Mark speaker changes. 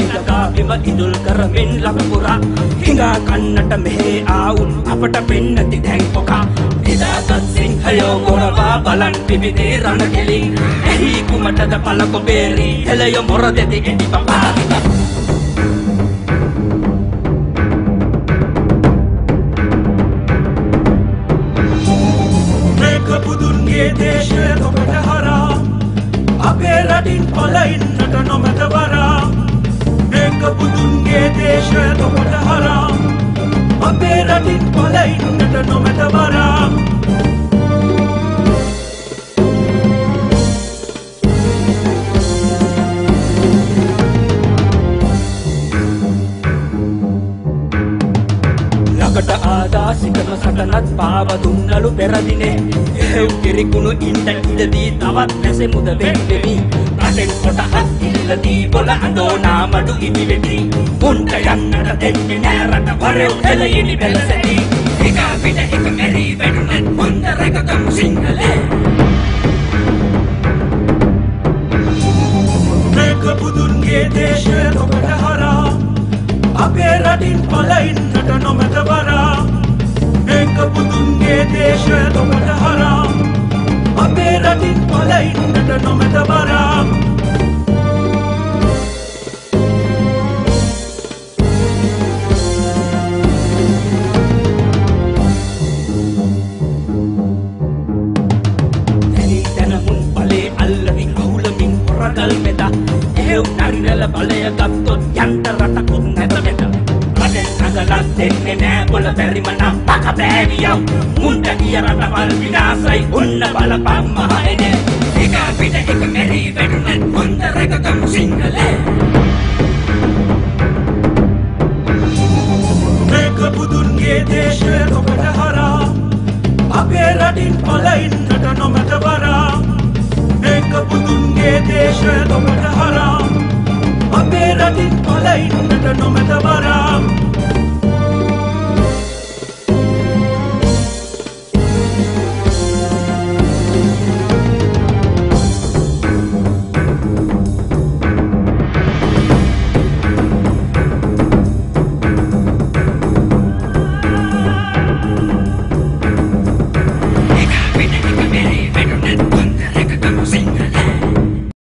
Speaker 1: නගා බිම ඉදුල් කරමින් ලක පුරා හිඟා කන්නට මෙහෙ ආවුන් අපට පෙන්නති දැන් පොකා එදාසත් සිංහයෝ ගොරවා බලන් පිබිදේ රණ කෙලි එහි කුමටද පලකො බේරි හෙළය මොර දෙති එඩි පපා මේක බුදුන්ගේ දේශය ඔබට හරා අපේ රටින් පලයින්නට නොමැත වරා මේක බුදුන්ගේ දේශය ඔබට හරා අපේ රටින් පලයින්නට නොමැත වරා ළඟට ආදා සිටම සටනත් පාව දුන්නලු පෙරදිනේ එහෙව් කිරිකුණු ඉන්න ඉඳදී තවත් නැසෙ මුද වෙන්නේවි රටෙන් කොටහත් ඉල්ලදී බොල අඳෝනා මඩු ඉදි වෙති උන්ට යන්නට දෙන්නේ නෑ රට වරෙව් හෙළයිනි බැලසෙති එක පිට එක මෙරි වැටුනත් හොඳ රැකගමු සිංහලේ මේක බුදුන්ගේ දේශය ඔබට හරා අපේ රටින් පලයින්නට නොමැත වරා මේක බුදුන්ගේ දේශය ඔබට හරා අපේ රටින් පලයින්නට නොමැත වරා දැනි දැනමුන් පලේ අල්ලමින් අවුලමින් හොරගල් මෙත එහෙව් නරිනල බලය ගත්තොත් යන්ට රටකුත් නැත මෙත රටෙන් අගලත් දෙන්නේ නෑ බොල බැරිම නම් පක බෑවියෝ මුන්ට ගිය රටවල් විනාසයි ඔන්න බලපන් මහ එනේ එක පිට එක මෙරි වැටුනත් හොඳ රැකගමු සිංහලේ මේක බුදුන්ගේ දේශය ඔබට හරා අපේ රටින් පලයින්නට නොමැත වරා මේක බුදුන්ගේ දේශය ඔබට හරා අපේ රටින් පලයින්නට නොමැත වරා